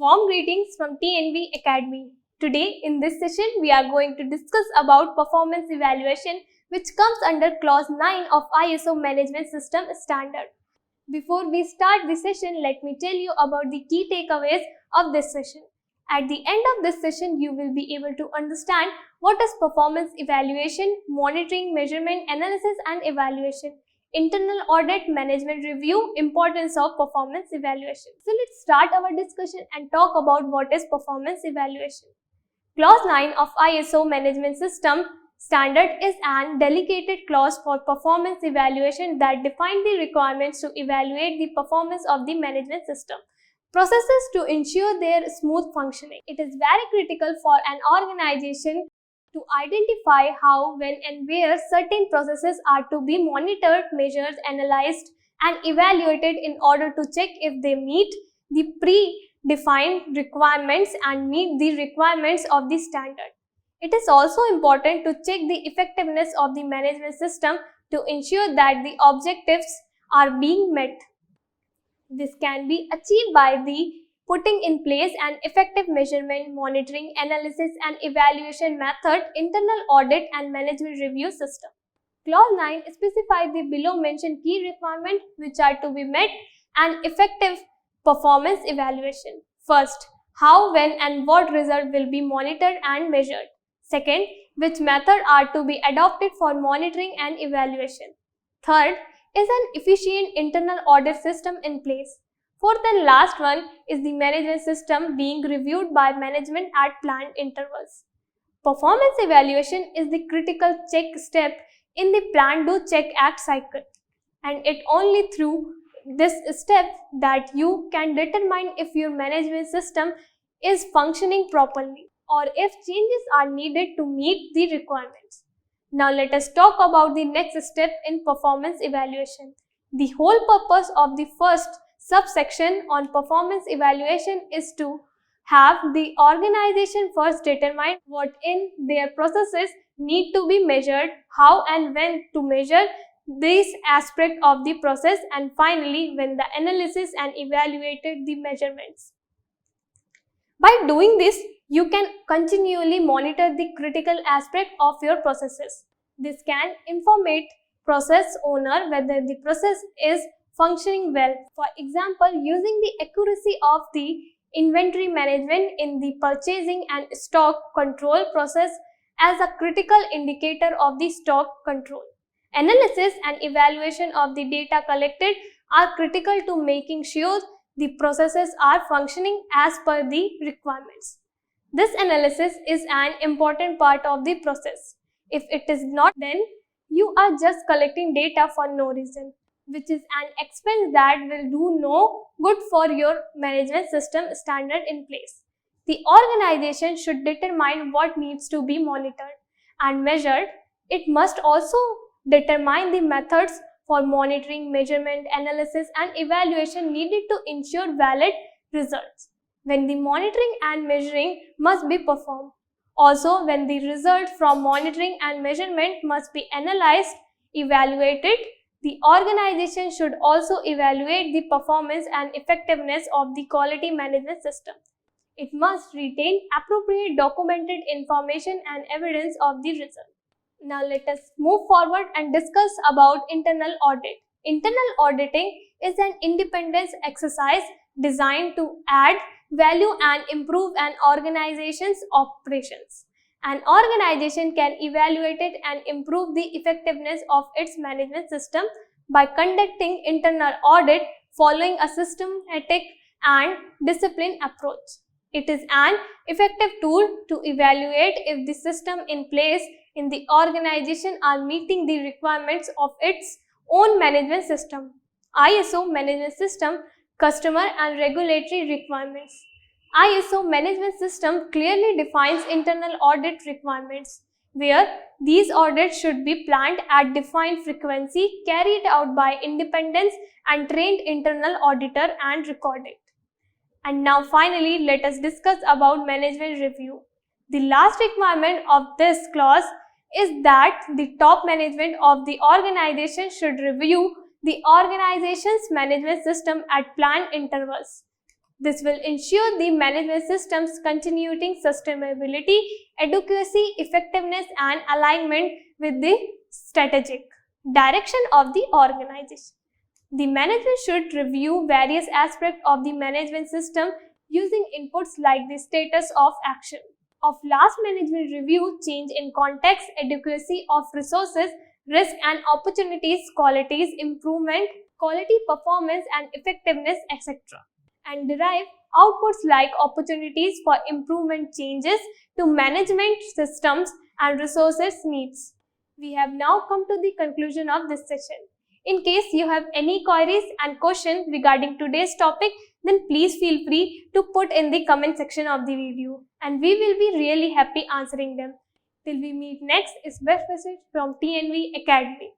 Warm greetings from TNV Academy. Today in this session we are going to discuss about performance evaluation, which comes under clause 9 of ISO Management System Standard. Before we start the session, let me tell you about the key takeaways of this session. At the end of this session, you will be able to understand what is performance evaluation, monitoring, measurement, analysis and evaluation, internal audit, management review, importance of performance evaluation. So let's start our discussion and talk about what is performance evaluation. Clause 9 of ISO Management System Standard is an dedicated clause for performance evaluation that defines the requirements to evaluate the performance of the management system processes to ensure their smooth functioning. It is very critical for an organization to identify how, when and where certain processes are to be monitored, measured, analyzed and evaluated in order to check if they meet the predefined requirements and meet the requirements of the standard. It is also important to check the effectiveness of the management system to ensure that the objectives are being met. This can be achieved by the putting in place an effective measurement, monitoring, analysis and evaluation method, internal audit and management review system. Clause 9 specifies the below mentioned key requirements which are to be met and effective performance evaluation. First, how, when and what result will be monitored and measured. Second, which method are to be adopted for monitoring and evaluation. Third, is an efficient internal audit system in place. Fourth and last one is the management system being reviewed by management at planned intervals. Performance evaluation is the critical check step in the plan, do, check, act cycle, and it only through this step that you can determine if your management system is functioning properly or if changes are needed to meet the requirements. Now let us talk about the next step in performance evaluation. The whole purpose of the first subsection on performance evaluation is to have the organization first determine what in their processes need to be measured, how and when to measure this aspect of the process, and finally when the analysis and evaluated the measurements. By doing this, you can continually monitor the critical aspect of your processes. This can informate process owner whether the process is functioning well. For example, using the accuracy of the inventory management in the purchasing and stock control process as a critical indicator of the stock control. Analysis and evaluation of the data collected are critical to making sure the processes are functioning as per the requirements. This analysis is an important part of the process. If it is not, then you are just collecting data for no reason, which is an expense that will do no good for your management system standard in place. The organization should determine what needs to be monitored and measured. It must also determine the methods for monitoring, measurement, analysis and evaluation needed to ensure valid results. When the monitoring and measuring must be performed. Also, when the result from monitoring and measurement must be analyzed, evaluated, the organization should also evaluate the performance and effectiveness of the quality management system. It must retain appropriate documented information and evidence of the result. Now let us move forward and discuss about internal audit. Internal auditing is an independence exercise designed to add value and improve an organization's operations. An organization can evaluate it and improve the effectiveness of its management system by conducting internal audit following a systematic and disciplined approach. It is an effective tool to evaluate if the system in place in the organization are meeting the requirements of its own management system. ISO Management System Customer and Regulatory Requirements. ISO Management System clearly defines internal audit requirements, where these audits should be planned at defined frequency, carried out by independent and trained internal auditor and recorded. And now finally, let us discuss about management review. The last requirement of this clause is that the top management of the organization should review the organization's management system at planned intervals. This will ensure the management system's continuity, sustainability, adequacy, effectiveness, and alignment with the strategic direction of the organization. The management should review various aspects of the management system using inputs like the status of action of last management review, change in context, adequacy of resources, risk and opportunities, qualities, improvement, quality, performance and effectiveness, etc. And derive outputs like opportunities for improvement, changes to management systems and resources needs. We have now come to the conclusion of this session. In case you have any queries and questions regarding today's topic, then please feel free to put in the comment section of the video and we will be really happy answering them. Till we meet next, is best wishes from TNV Academy.